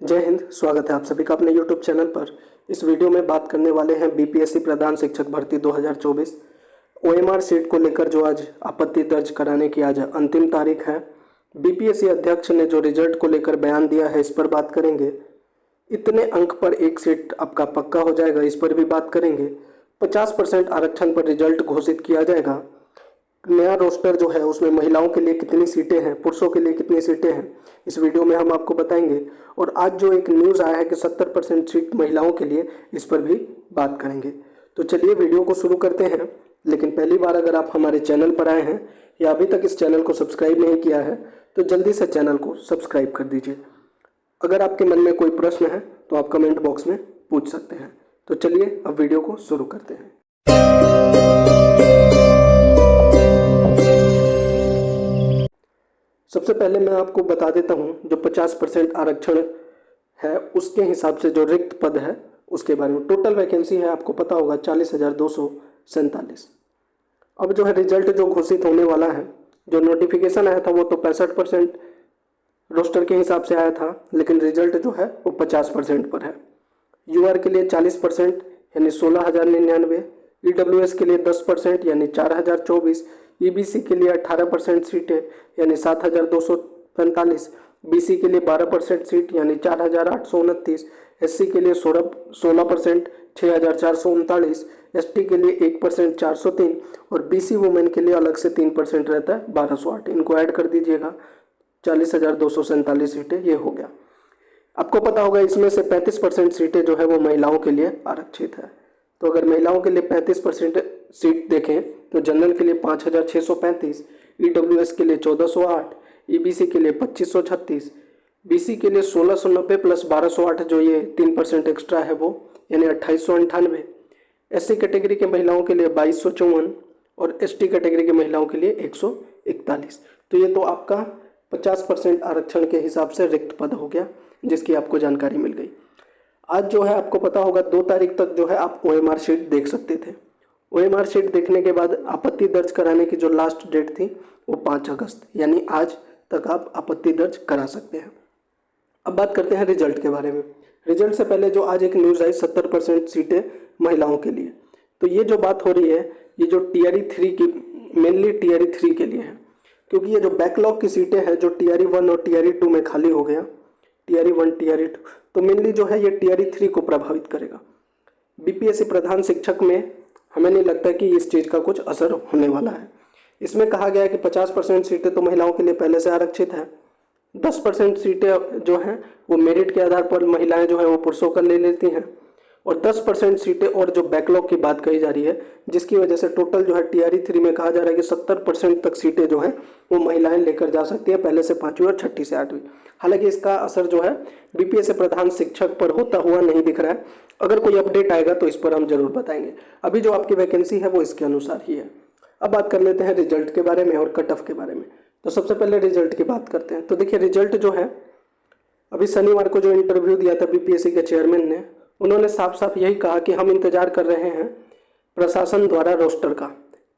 जय हिंद। स्वागत है आप सभी का अपने YouTube चैनल पर। इस वीडियो में बात करने वाले हैं बीपीएससी प्रधान शिक्षक भर्ती 2024 ओएमआर सीट को लेकर जो आज आपत्ति दर्ज कराने की आज अंतिम तारीख है। बीपीएससी अध्यक्ष ने जो रिजल्ट को लेकर बयान दिया है इस पर बात करेंगे। इतने अंक पर एक सीट आपका पक्का हो जाएगा, इस पर भी बात करेंगे। 50% आरक्षण पर रिजल्ट घोषित किया जाएगा। नया रोस्टर जो है उसमें महिलाओं के लिए कितनी सीटें हैं, पुरुषों के लिए कितनी सीटें हैं, इस वीडियो में हम आपको बताएंगे। और आज जो एक न्यूज़ आया है कि 70% सीट महिलाओं के लिए, इस पर भी बात करेंगे। तो चलिए वीडियो को शुरू करते हैं। लेकिन पहली बार अगर आप हमारे चैनल पर आए हैं या अभी तक इस चैनल को सब्सक्राइब नहीं किया है तो जल्दी से चैनल को सब्सक्राइब कर दीजिए। अगर आपके मन में कोई प्रश्न है तो आप कमेंट बॉक्स में पूछ सकते हैं। तो चलिए अब वीडियो को शुरू करते हैं। सबसे पहले मैं आपको बता देता हूं जो 50% आरक्षण है उसके हिसाब से जो रिक्त पद है उसके बारे में। टोटल वैकेंसी है आपको पता होगा 40,247। अब जो है रिजल्ट जो घोषित होने वाला है, जो नोटिफिकेशन आया था वो तो 65% रोस्टर के हिसाब से आया था, लेकिन रिजल्ट जो है वो 50% पर है। यूआर के लिए 40% यानी 16,099, ईडब्ल्यूएस के लिए 10% यानी 4,024, ईबीसी के लिए 18% सीटें यानी 7,245, बीसी के लिए 12% सीट यानी 4,829, एससी के लिए 16% 6,439, एसटी के लिए 1% 403 और बीसी वुमेन के लिए अलग से 3% रहता है 1,208। इनको ऐड कर दीजिएगा, 40,247 सीटें ये हो गया। आपको पता होगा इसमें से 35% सीटें जो है वो महिलाओं के लिए आरक्षित है। तो अगर महिलाओं के लिए 35% सीट देखें तो जनरल के लिए 5,635, ईडब्ल्यूएस के लिए 1,408, ईबीसी के लिए 2,536, बीसी के लिए 1,690 प्लस 1,208 जो ये 3% एक्स्ट्रा है वो यानी 2,898, एससी कैटेगरी के महिलाओं के लिए 2,254 और एसटी कैटेगरी के महिलाओं के लिए 141। तो ये तो आपका 50% आरक्षण के हिसाब से रिक्त पद हो गया, जिसकी आपको जानकारी मिल गई। आज जो है आपको पता होगा 2 तारीख तक जो है आप ओएमआर शीट देख सकते थे। ओएमआर शीट देखने के बाद आपत्ति दर्ज कराने की जो लास्ट डेट थी वो 5 अगस्त, यानी आज तक आप आपत्ति दर्ज करा सकते हैं। अब बात करते हैं रिजल्ट के बारे में। रिजल्ट से पहले जो आज एक न्यूज़ आई 70% सीटें महिलाओं के लिए, तो ये जो बात हो रही है ये जो टीआरई 3 की, मेनली टीआरई 3 के लिए है, क्योंकि ये जो बैकलॉग की सीटें हैं जो टीआरई 1 और टीआरई 2 में खाली हो गया, टीआरई 1 टीआरई 2, तो मेनली जो है ये टीआरई 3 को प्रभावित करेगा। बीपीएससी प्रधान शिक्षक में हमें नहीं लगता कि इस चीज़ का कुछ असर होने वाला है। इसमें कहा गया है कि 50% सीटें तो महिलाओं के लिए पहले से आरक्षित है, 10% सीटें जो हैं वो मेरिट के आधार पर महिलाएं जो हैं वो पुरुषों का ले लेती हैं, और 10% सीटें और जो बैकलॉग की बात कही जा रही है जिसकी वजह से टोटल जो है टीआरई 3 में कहा जा रहा है कि 70% तक सीटें जो हैं वो महिलाएं लेकर जा सकती हैं, पहले से 5वीं और 6ठी से 8वीं। हालांकि इसका असर जो है बीपीएससी प्रधान शिक्षक पर होता हुआ नहीं दिख रहा है। अगर कोई अपडेट आएगा तो इस पर हम जरूर बताएंगे। अभी जो आपकी वैकेंसी है वो इसके अनुसार ही है। अब बात कर लेते हैं रिजल्ट के बारे में और कट ऑफ के बारे में। तो सबसे पहले रिजल्ट की बात करते हैं। तो देखिए रिजल्ट जो है, अभी शनिवार को जो इंटरव्यू दिया था बीपीएससी के चेयरमैन ने, उन्होंने साफ साफ यही कहा कि हम इंतजार कर रहे हैं प्रशासन द्वारा रोस्टर का।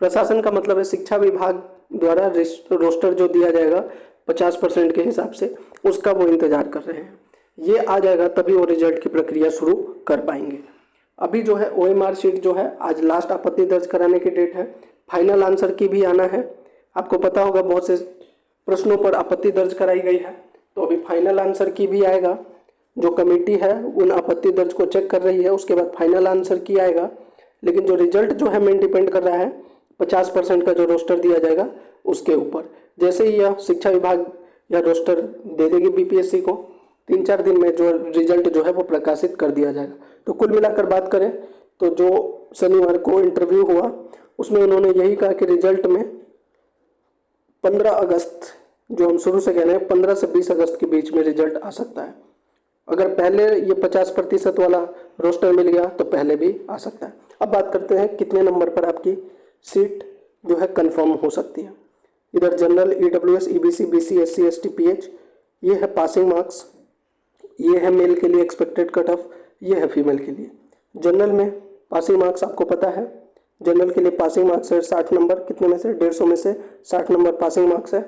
प्रशासन का मतलब है शिक्षा विभाग द्वारा रोस्टर जो दिया जाएगा 50% के हिसाब से, उसका वो इंतजार कर रहे हैं। ये आ जाएगा तभी वो रिजल्ट की प्रक्रिया शुरू कर पाएंगे। अभी जो है ओएमआर शीट जो है आज लास्ट आपत्ति दर्ज कराने की डेट है। फाइनल आंसर की भी आना है। आपको पता होगा बहुत से प्रश्नों पर आपत्ति दर्ज कराई गई है, तो अभी फाइनल आंसर की भी आएगा। जो कमेटी है उन आपत्ति दर्ज को चेक कर रही है, उसके बाद फाइनल आंसर की आएगा। लेकिन जो रिजल्ट जो है मेन डिपेंड कर रहा है 50% का जो रोस्टर दिया जाएगा उसके ऊपर। जैसे ही यह शिक्षा विभाग या रोस्टर दे देगी बीपीएससी को, 3-4 दिन में जो रिजल्ट जो है वो प्रकाशित कर दिया जाएगा। तो कुल मिलाकर बात करें तो जो शनिवार को इंटरव्यू हुआ उसमें उन्होंने यही कहा कि रिजल्ट में 15 अगस्त, जो हम शुरू से कह रहे हैं 15 से 20 अगस्त के बीच में रिजल्ट आ सकता है। अगर पहले ये 50% वाला रोस्टर मिल गया तो पहले भी आ सकता है। अब बात करते हैं कितने नंबर पर आपकी सीट जो है कंफर्म हो सकती है। इधर general, EWS, EBC, BC, SC, ST, pH, ये है पासिंग मार्क्स, ये है मेल के लिए एक्सपेक्टेड कट ऑफ, ये है फीमेल के लिए। जनरल में पासिंग मार्क्स आपको पता है, जनरल के लिए पासिंग मार्क्स है 60 नंबर, कितने में से 150 में से 60 नंबर पासिंग मार्क्स है।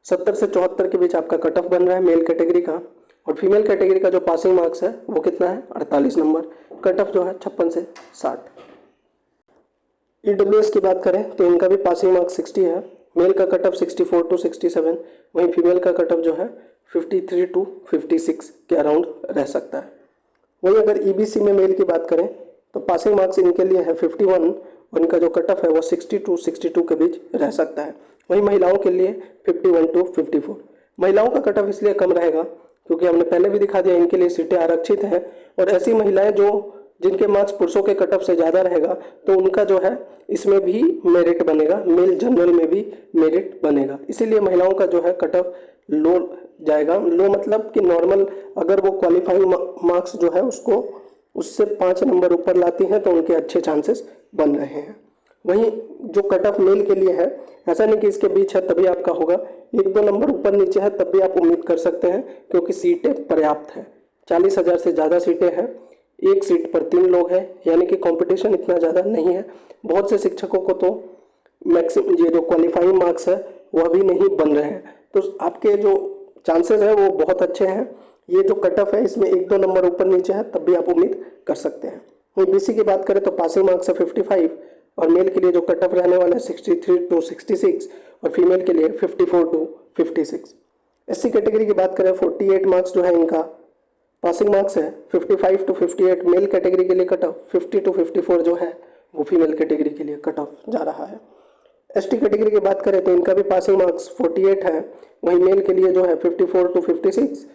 70 से 74 के बीच आपका कट ऑफ बन रहा है मेल कैटेगरी का। और फीमेल कैटेगरी का जो पासिंग मार्क्स है वो कितना है 48 नंबर, कट ऑफ जो है 56 से 60। EWS की बात करें तो इनका भी पासिंग मार्क्स 60 है, मेल का कट ऑफ 64 to 67, वहीं फीमेल का कट ऑफ जो है 53 to 56 के अराउंड रह सकता है। वहीं अगर EBC में मेल की बात करें तो पासिंग मार्क्स इनके लिए है 51 और इनका जो कट ऑफ है वो 60 to 62 के बीच रह सकता है। वहीं महिलाओं के लिए 51 to 54। महिलाओं का कट ऑफ इसलिए कम रहेगा क्योंकि हमने पहले भी दिखा दिया इनके लिए सीटें आरक्षित हैं, और ऐसी महिलाएं जो जिनके मार्क्स पुरुषों के कट ऑफ से ज़्यादा रहेगा तो उनका जो है इसमें भी मेरिट बनेगा, मेल जनरल में भी मेरिट बनेगा। इसीलिए महिलाओं का जो है कट ऑफ लो जाएगा। लो मतलब कि नॉर्मल, अगर वो क्वालिफाइंग मार्क्स जो है उसको उससे 5 नंबर ऊपर लाती हैं तो उनके अच्छे चांसेस बन रहे हैं। वहीं जो कट ऑफ मेल के लिए है, ऐसा नहीं कि इसके बीच है तभी आपका होगा, 1-2 नंबर ऊपर नीचे है तब भी आप उम्मीद कर सकते हैं क्योंकि सीटें पर्याप्त है। 40,000 से ज़्यादा सीटें हैं, एक सीट पर 3 लोग हैं, यानी कि कंपटीशन इतना ज़्यादा नहीं है। बहुत से शिक्षकों को तो मैक्सिमम ये जो क्वालिफाइंग मार्क्स है वह भी नहीं बन रहे हैं, तो आपके जो चांसेस है वो बहुत अच्छे हैं। ये जो कट ऑफ है इसमें 1-2 नंबर ऊपर नीचे है तब भी आप उम्मीद कर सकते हैं। वहीं BC की बात करें तो पासिंग मार्क्स है 55 और मेल के लिए जो कट ऑफ रहने वाला है 63 to 66 और फीमेल के लिए 54 to 56। SC कैटेगरी की बात करें 48 मार्क्स जो है इनका पासिंग मार्क्स है, 55 to 58 मेल कैटेगरी के लिए कट ऑफ, 50 to 54 जो है वो फीमेल कैटेगरी के लिए कट ऑफ जा रहा है। ST कैटेगरी की बात करें तो इनका भी पासिंग मार्क्स 48 है, वहीं मेल के लिए जो है 54 to 56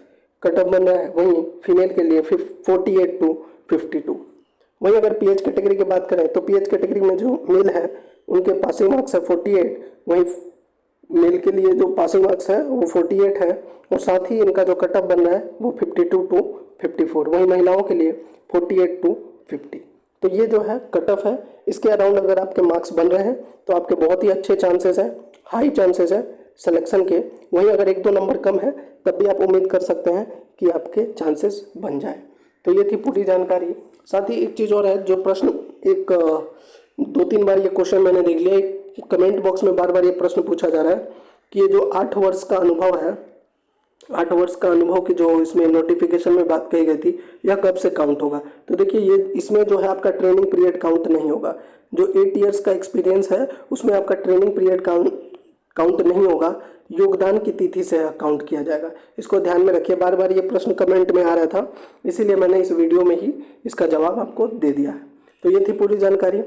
कट ऑफ बन रहा है, वहीं फीमेल के लिए 48 to 52। वहीं अगर PH कैटेगरी की बात करें तो PH कैटेगरी में जो मेल है उनके पासिंग मार्क्स है 48, वहीं मेल के लिए जो पासिंग मार्क्स है वो 48 है और साथ ही इनका जो कट ऑफ बन रहा है वो 52 to 54। वहीं महिलाओं के लिए 48 to 50। तो ये जो है कट ऑफ है, इसके अराउंड अगर आपके मार्क्स बन रहे हैं तो आपके बहुत ही अच्छे चांसेस हैं, हाई चांसेस है सिलेक्शन के। वहीं अगर 1-2 नंबर कम है तब भी आप उम्मीद कर सकते हैं कि आपके चांसेस बन जाए। तो ये थी पूरी जानकारी। साथ ही एक चीज़ और है, जो प्रश्न एक 2-3 बार ये क्वेश्चन मैंने देख लिया, एक कमेंट बॉक्स में बार बार ये प्रश्न पूछा जा रहा है कि ये जो 8 वर्ष का अनुभव है, 8 वर्ष का अनुभव की जो इसमें नोटिफिकेशन में बात कही गई थी, यह कब से काउंट होगा। तो देखिए ये इसमें जो है आपका ट्रेनिंग पीरियड काउंट नहीं होगा। जो 8 ईयर्स का एक्सपीरियंस है उसमें आपका ट्रेनिंग पीरियड काउंट नहीं होगा, योगदान की तिथि से काउंट किया जाएगा। इसको ध्यान में रखिए, बार बार ये प्रश्न कमेंट में आ रहा था, इसीलिए मैंने इस वीडियो में ही इसका जवाब आपको दे दिया है। तो ये थी पूरी जानकारी।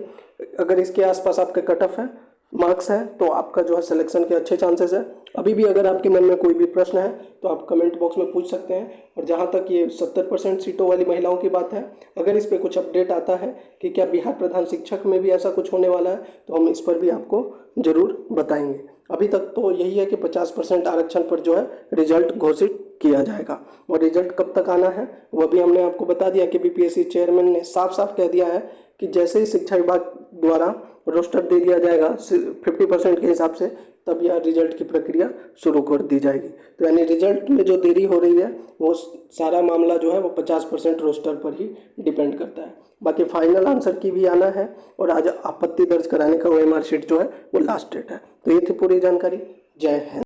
अगर इसके आसपास आपके कट ऑफ है, मार्क्स है, तो आपका जो है सिलेक्शन के अच्छे चांसेस है। अभी भी अगर आपके मन में कोई भी प्रश्न है तो आप कमेंट बॉक्स में पूछ सकते हैं। और जहां तक ये 70% सीटों वाली महिलाओं की बात है, अगर इस पर कुछ अपडेट आता है कि क्या बिहार प्रधान शिक्षक में भी ऐसा कुछ होने वाला है तो हम इस पर भी आपको ज़रूर बताएंगे। अभी तक तो यही है कि 50% आरक्षण पर जो है रिजल्ट घोषित किया जाएगा, और रिजल्ट कब तक आना है वह भी हमने आपको बता दिया कि BPSC चेयरमैन ने साफ साफ कह दिया है कि जैसे ही शिक्षा विभाग द्वारा रोस्टर दे दिया जाएगा 50% के हिसाब से, तब यह रिजल्ट की प्रक्रिया शुरू कर दी जाएगी। तो यानी रिजल्ट में जो देरी हो रही है वो सारा मामला जो है वो 50% रोस्टर पर ही डिपेंड करता है। बाकी फाइनल आंसर की भी आना है, और आज आपत्ति दर्ज कराने का OMR शीट जो है वो लास्ट डेट है। तो ये थी पूरी जानकारी। जय हिंद।